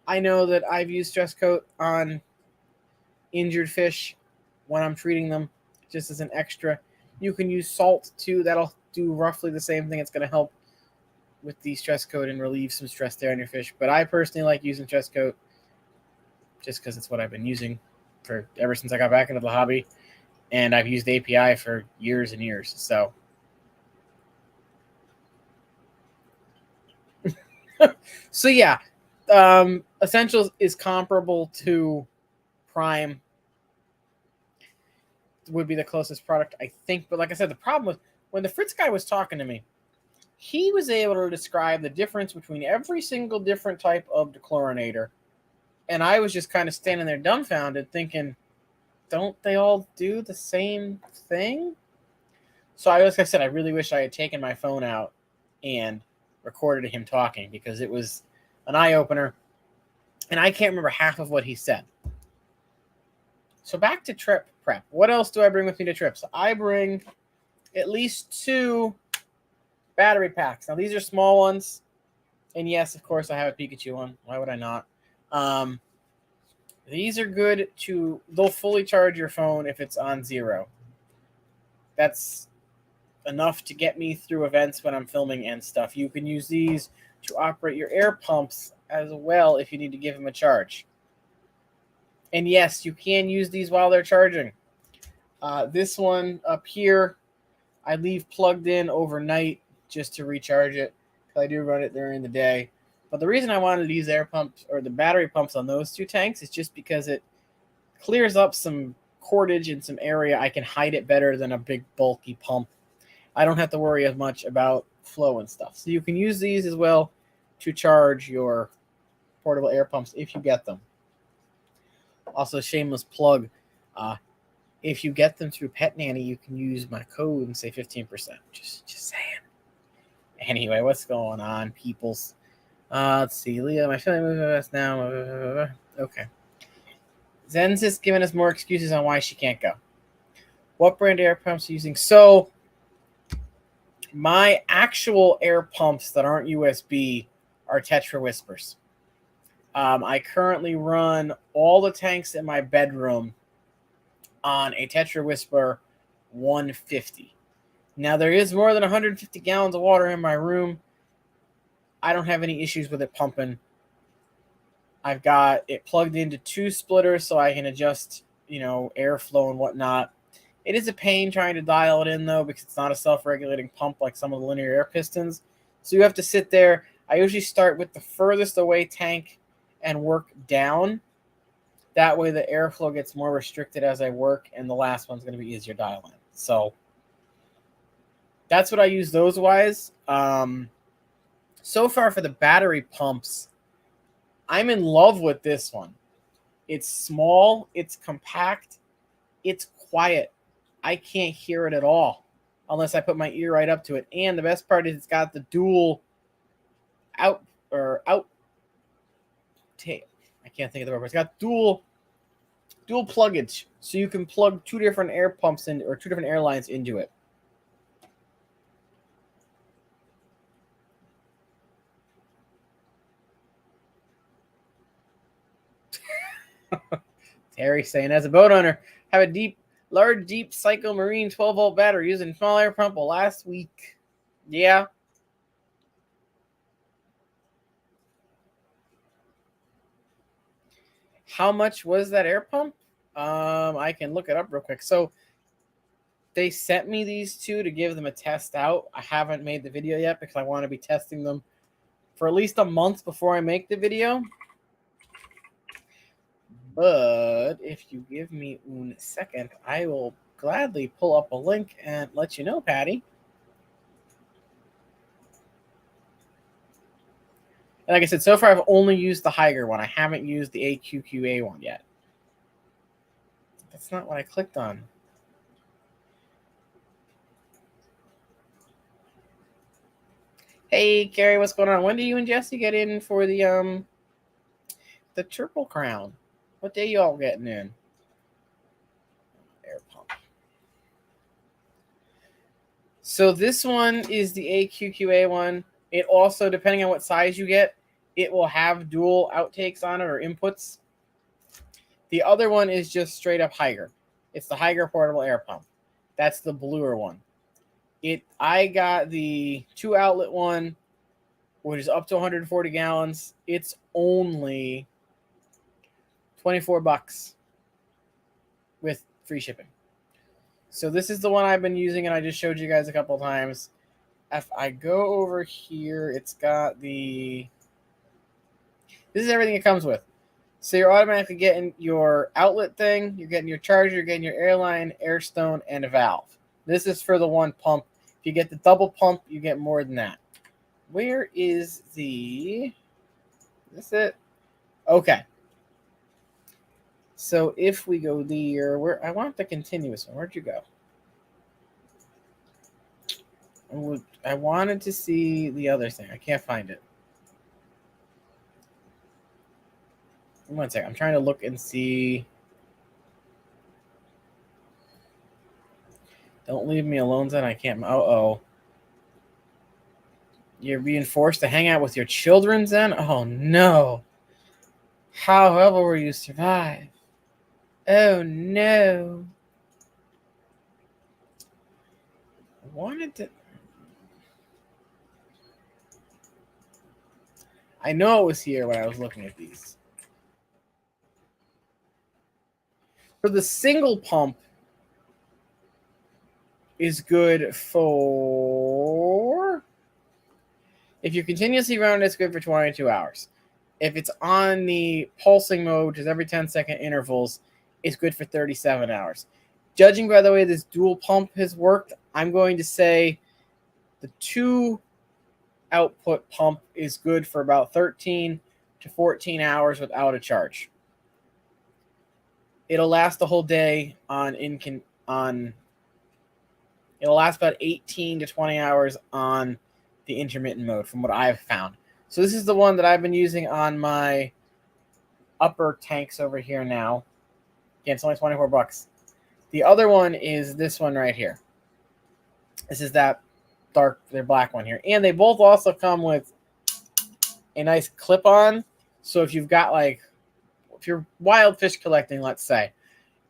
I know that I've used Stress Coat on injured fish when I'm treating them, just as an extra. You can use salt too. That'll do roughly the same thing. It's going to help with the stress coat and relieve some stress there on your fish. But I personally like using stress coat just because it's what I've been using for ever since I got back into the hobby. And I've used API for years and years. So yeah, Essentials is comparable to Prime. Would be the closest product, I think. But like I said, the problem was when the Fritz guy was talking to me, he was able to describe the difference between every single different type of dechlorinator. And I was just kind of standing there dumbfounded thinking, don't they all do the same thing? So like I said, I really wish I had taken my phone out and recorded him talking because it was an eye-opener. And I can't remember half of what he said. So back to trip prep. What else do I bring with me to trips? I bring at least 2 battery packs. Now, these are small ones. And yes, of course, I have a Pikachu one. Why would I not? These are good they'll fully charge your phone if it's on 0. That's enough to get me through events when I'm filming and stuff. You can use these to operate your air pumps as well if you need to give them a charge. And yes, you can use these while they're charging. This one up here, I leave plugged in overnight just to recharge it. I do run it during the day. But the reason I wanted these air pumps or the battery pumps on those 2 tanks is just because it clears up some cordage in some area. I can hide it better than a big bulky pump. I don't have to worry as much about flow and stuff. So you can use these as well to charge your portable air pumps if you get them. Also, shameless plug. If you get them through Pet Nanny, you can use my code and save 15%. Just saying. Anyway, what's going on, peoples? Let's see. Leah, my family moving with us now. Okay. Zen's just giving us more excuses on why she can't go. What brand air pumps are you using? So, my actual air pumps that aren't USB are Tetra Whispers. I currently run all the tanks in my bedroom on a Tetra Whisper 150. Now, there is more than 150 gallons of water in my room. I don't have any issues with it pumping. I've got it plugged into 2 splitters so I can adjust, airflow and whatnot. It is a pain trying to dial it in, though, because it's not a self-regulating pump like some of the linear air pistons. So you have to sit there. I usually start with the furthest away tank and work down. That way the airflow gets more restricted as I work, and the last one's going to be easier dialing. So that's what I use those wise. So far for the battery pumps, I'm in love with this one. It's small, it's compact, it's quiet. I can't hear it at all unless I put my ear right up to it. And the best part is it's got the dual out. I can't think of the word. It's got dual pluggage, so you can plug 2 different air pumps in or 2 different air lines into it. Terry saying, as a boat owner, have a large deep cycle marine 12-volt battery using small air pump last week. Yeah. How much was that air pump? I can look it up real quick. So they sent me these 2 to give them a test out. I haven't made the video yet because I want to be testing them for at least a month before I make the video. But if you give me 1 second, I will gladly pull up a link and let you know, Patty. And like I said, so far I've only used the Higer one. I haven't used the AQQA one yet. That's not what I clicked on. Hey, Carrie, what's going on? When do you and Jesse get in for the Triple Crown? What day you all getting in? Air pump. So this one is the AQQA one. It also, depending on what size you get, it will have dual outtakes on it or inputs. The other one is just straight up Higer. It's the Higer portable air pump. That's the bluer one. I got the 2 outlet one, which is up to 140 gallons. It's only $24 with free shipping. So this is the one I've been using, and I just showed you guys a couple of times. If I go over here, it's got this is everything it comes with. So you're automatically getting your outlet thing, you're getting your charger, you're getting your airline, air stone, and a valve. This is for the 1 pump. If you get the double pump, you get more than that. Where is is this it? Okay. So if we go there, I want the continuous one. Where'd you go? I wanted to see the other thing. I can't find it. 1 second. I'm trying to look and see. Don't leave me alone, Zen. I can't. Uh-oh. You're being forced to hang out with your children, Zen? Oh, no. However will you survive? Oh, no. I wanted to... I know it was here when I was looking at these. For the single pump is good for... If you're continuously running, it's good for 22 hours. If it's on the pulsing mode, which is every 10-second intervals, it's good for 37 hours. Judging by the way this dual pump has worked, I'm going to say the 2 output pump is good for about 13 to 14 hours without a charge. It'll last the whole day it'll last about 18 to 20 hours on the intermittent mode from what I've found. So this is the one that I've been using on my upper tanks over here now. Again, it's only $24. The other one is this one right here. This is that dark, their black one here. And they both also come with a nice clip-on. So if you've got like, if you're wild fish collecting, let's say,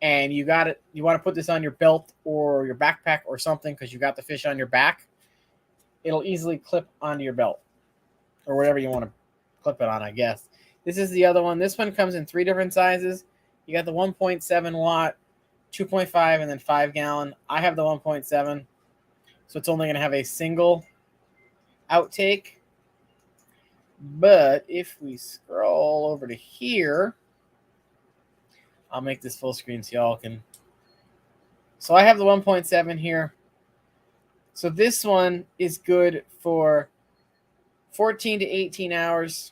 and you got it, you want to put this on your belt or your backpack or something because you got the fish on your back, it'll easily clip onto your belt or whatever you want to clip it on, I guess. This is the other one. This one comes in 3 different sizes. You got the 1.7 watt, 2.5, and then 5 gallon. I have the 1.7, so it's only going to have a single outtake. But if we scroll over to here, I'll make this full screen so y'all can. So I have the 1.7 here. So this one is good for 14 to 18 hours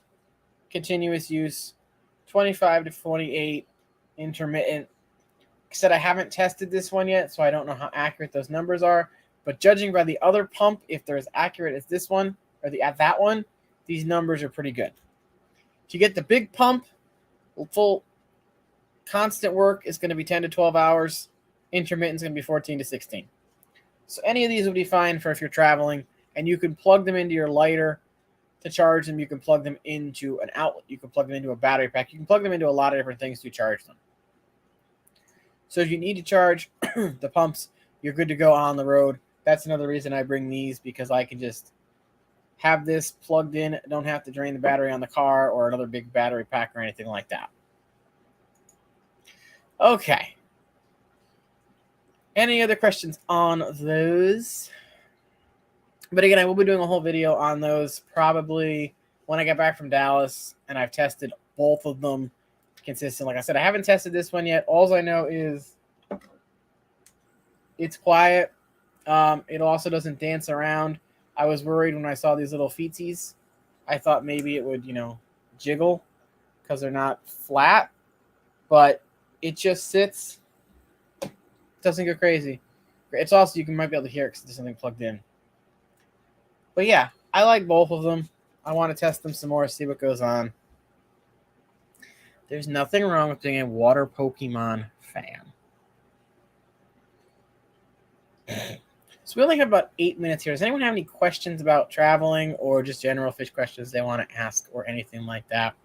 continuous use, 25 to 28 intermittent. Like I said, I haven't tested this one yet, so I don't know how accurate those numbers are. But judging by the other pump, if they're as accurate as this one or that one, these numbers are pretty good. If you get the big pump, full constant work is going to be 10 to 12 hours. Intermittent is going to be 14 to 16. So any of these would be fine for if you're traveling, and you can plug them into your lighter to charge them. You can plug them into an outlet. You can plug them into a battery pack. You can plug them into a lot of different things to charge them. So if you need to charge the pumps, you're good to go on the road. That's another reason I bring these, because I can just have this plugged in. I don't have to drain the battery on the car or another big battery pack or anything like that. Okay. Any other questions on those? But again, I will be doing a whole video on those probably when I get back from Dallas and I've tested both of them consistent. Like I said, I haven't tested this one yet. All I know is it's quiet. It also doesn't dance around. I was worried when I saw these little feetsies. I thought maybe it would, jiggle because they're not flat. But it just sits. Doesn't go crazy. It's also, you might be able to hear it because there's something plugged in. But yeah, I like both of them. I want to test them some more, see what goes on. There's nothing wrong with being a water Pokemon fan. So we only have about 8 minutes here. Does anyone have any questions about traveling or just general fish questions they want to ask or anything like that?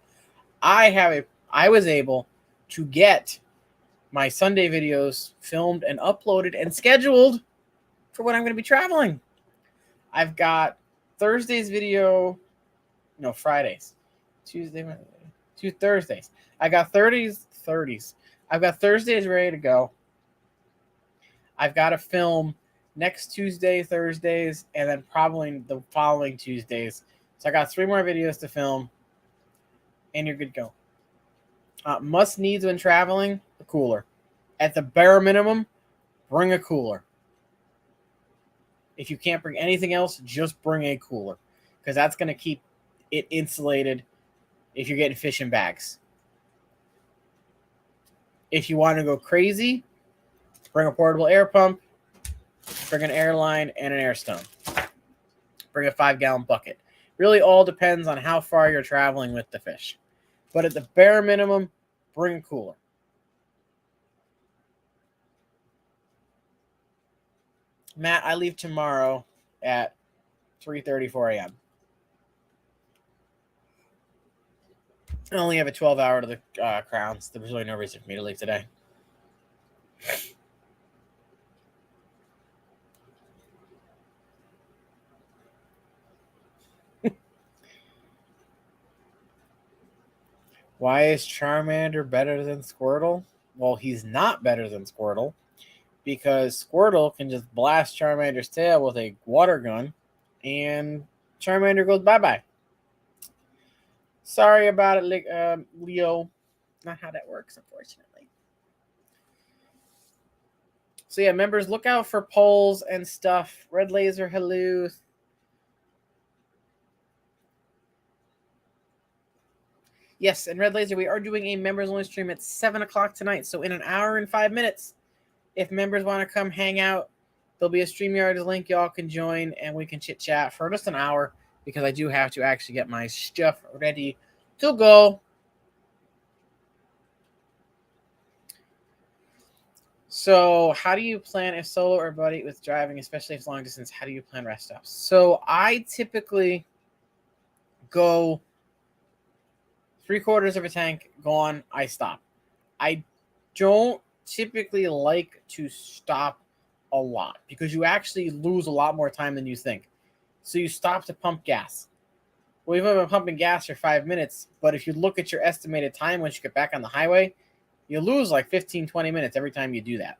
I was able to get my Sunday videos filmed and uploaded and scheduled for when I'm going to be traveling. I've got Thursday's video, no, Fridays, Tuesday, Wednesday, 2 Thursdays. I got 30s. I've got Thursdays ready to go. I've got to film next Tuesday, Thursdays, and then probably the following Tuesdays. So I got 3 more videos to film, and you're good to go. Must needs when traveling, a cooler. At the bare minimum, bring a cooler. If you can't bring anything else, just bring a cooler, because that's going to keep it insulated if you're getting fish in bags. If you want to go crazy, bring a portable air pump, bring an air line, and an air stone. Bring a 5-gallon bucket. Really all depends on how far you're traveling with the fish. But at the bare minimum, bring a cooler. Matt, I leave tomorrow at 3:34 a.m. I only have a 12-hour to the Crowns. There was really no reason for me to leave today. Why is Charmander better than Squirtle? Well, he's not better than Squirtle, because Squirtle can just blast Charmander's tail with a water gun, and Charmander goes bye-bye. Sorry about it, Leo. Not how that works, unfortunately. So yeah, members, look out for polls and stuff. Red Laser, hello. Yes, and Red Laser, we are doing a members-only stream at 7 o'clock tonight, so in an hour and 5 minutes. If members want to come hang out, there'll be a StreamYard link y'all can join, and we can chit-chat for just an hour, because I do have to actually get my stuff ready to go. So how do you plan if solo or buddy with driving, especially if it's long distance? How do you plan rest stops? So I typically go 3/4 of a tank gone, I stop. I don't typically like to stop a lot because you actually lose a lot more time than you think. So you stop to pump gas. Well, you've been pumping gas for 5 minutes, but if you look at your estimated time once you get back on the highway, you lose like 15, 20 minutes every time you do that.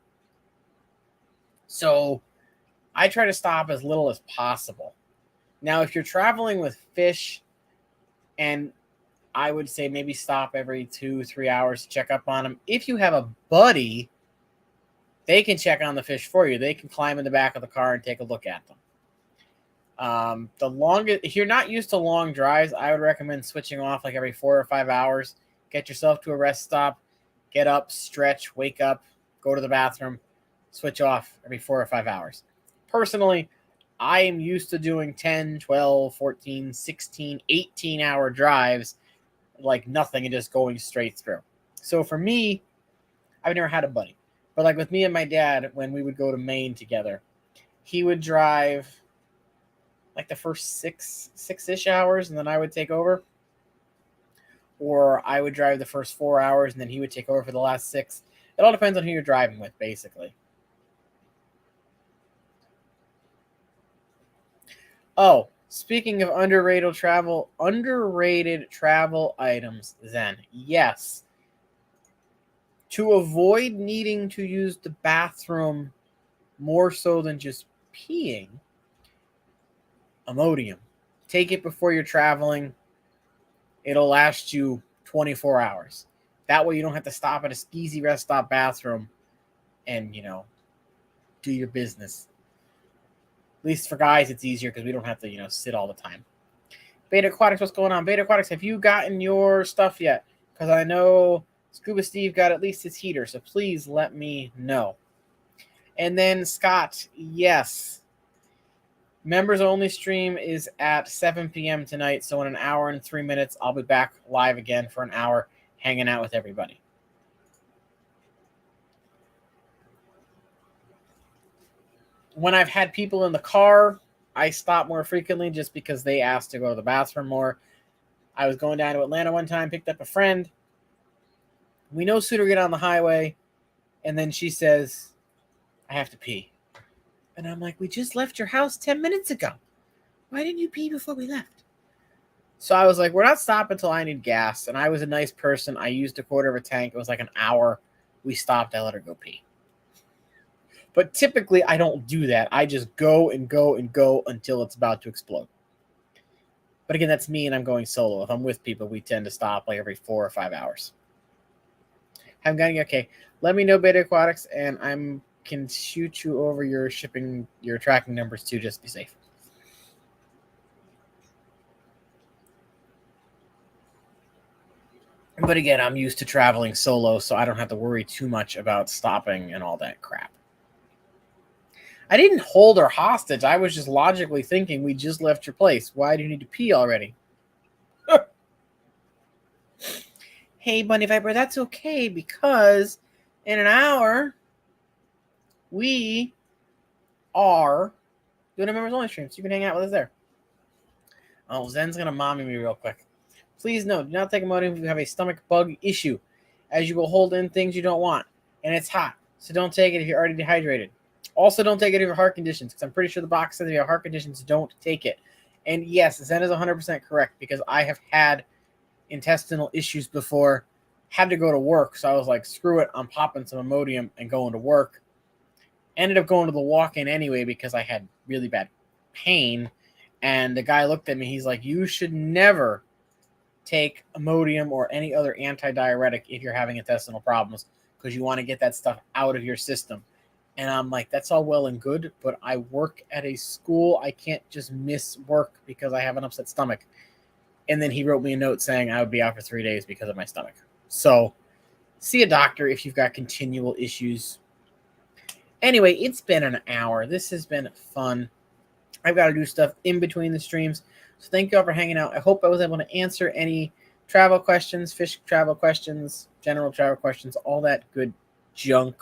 So I try to stop as little as possible. Now, if you're traveling with fish, and I would say maybe stop every 2-3 hours to check up on them. If you have a buddy, they can check on the fish for you. They can climb in the back of the car and take a look at them. If you're not used to long drives, I would recommend switching off like every 4 or 5 hours. Get yourself to a rest stop, get up, stretch, wake up, go to the bathroom, switch off every 4 or 5 hours. Personally, I am used to doing 10, 12, 14, 16, 18-hour drives like nothing and just going straight through. So for me, I've never had a buddy. But like with me and my dad, when we would go to Maine together, he would drive like the first six-ish hours, and then I would take over. Or I would drive the first 4 hours, and then he would take over for the last 6. It all depends on who you're driving with, basically. Oh, speaking of underrated travel items, then, yes. To avoid needing to use the bathroom more so than just peeing, Imodium. Take it before you're traveling. It'll last you 24 hours. That way you don't have to stop at a skeezy rest stop bathroom and, do your business. At least for guys, it's easier because we don't have to, sit all the time. Beta Aquatics, what's going on? Beta Aquatics, have you gotten your stuff yet? Because I know Scuba Steve got at least his heater, so please let me know. And then Scott, yes. Members only stream is at 7 p.m. tonight, so in an hour and 3 minutes, I'll be back live again for an hour hanging out with everybody. When I've had people in the car, I stop more frequently just because they asked to go to the bathroom more. I was going down to Atlanta one time, picked up a friend. We no sooner get on the highway, and then she says, I have to pee. And I'm like, we just left your house 10 minutes ago. Why didn't you pee before we left? So I was like, we're not stopping until I need gas. And I was a nice person. I used 1/4 of a tank. It was like an hour. We stopped. I let her go pee. But typically, I don't do that. I just go and go and go until it's about to explode. But again, that's me, and I'm going solo. If I'm with people, we tend to stop like every 4 or 5 hours. I'm going, okay. Let me know, Beta Aquatics, and I can shoot you over your tracking numbers too, just to be safe. But again, I'm used to traveling solo, so I don't have to worry too much about stopping and all that crap. I didn't hold her hostage. I was just logically thinking, we just left your place. Why do you need to pee already? Hey, Bunny Viper, that's okay, because in an hour, we are doing a members only stream, so you can hang out with us there. Oh, Zen's going to mommy me real quick. Please note, do not take Imodium if you have a stomach bug issue, as you will hold in things you don't want, and it's hot, so don't take it if you're already dehydrated. Also, don't take it if you have heart conditions, because I'm pretty sure the box says if you have heart conditions, don't take it. And yes, Zen is 100% correct, because I have had intestinal issues before, had to go to work, so I was like, screw it, I'm popping some Imodium and going to work. Ended up going to the walk-in anyway because I had really bad pain, and the guy looked at me, he's like, you should never take Imodium or any other antidiuretic if you're having intestinal problems, because you want to get that stuff out of your system. And I'm like, that's all well and good, but I work at a school. I can't just miss work because I have an upset stomach. And then he wrote me a note saying I would be out for 3 days because of my stomach. So see a doctor if you've got continual issues. Anyway, it's been an hour. This has been fun. I've got to do stuff in between the streams. So thank you all for hanging out. I hope I was able to answer any travel questions, fish travel questions, general travel questions, all that good junk.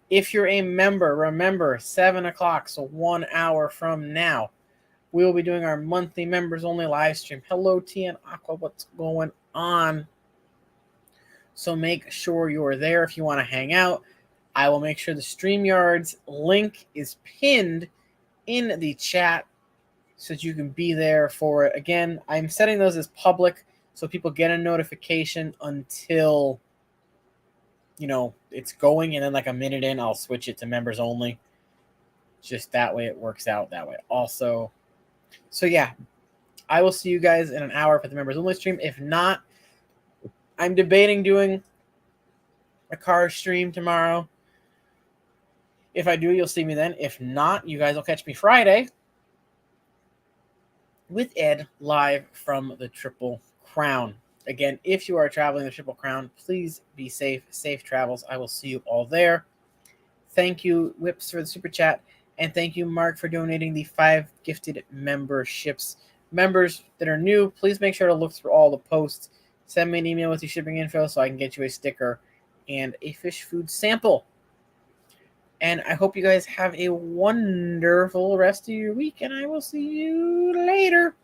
If you're a member, remember 7 o'clock, so 1 hour from now, we will be doing our monthly members only live stream. Hello, T and Aqua, what's going on? So make sure you're there if you want to hang out. I will make sure the StreamYard's link is pinned in the chat so that you can be there for it. Again, I'm setting those as public so people get a notification until, it's going, and then like a minute in, I'll switch it to members only. Just that way it works out that way also. So yeah, I will see you guys in an hour for the members only stream. If not, I'm debating doing a car stream tomorrow. If I do, you'll see me then. If not, you guys will catch me Friday with Ed live from the Triple Crown. Again, if you are traveling the Triple Crown, please be safe. Safe travels. I will see you all there. Thank you, Whips, for the super chat. And thank you, Mark, for donating the 5 gifted memberships. Members that are new, please make sure to look through all the posts. Send me an email with your shipping info so I can get you a sticker and a fish food sample. And I hope you guys have a wonderful rest of your week, and I will see you later.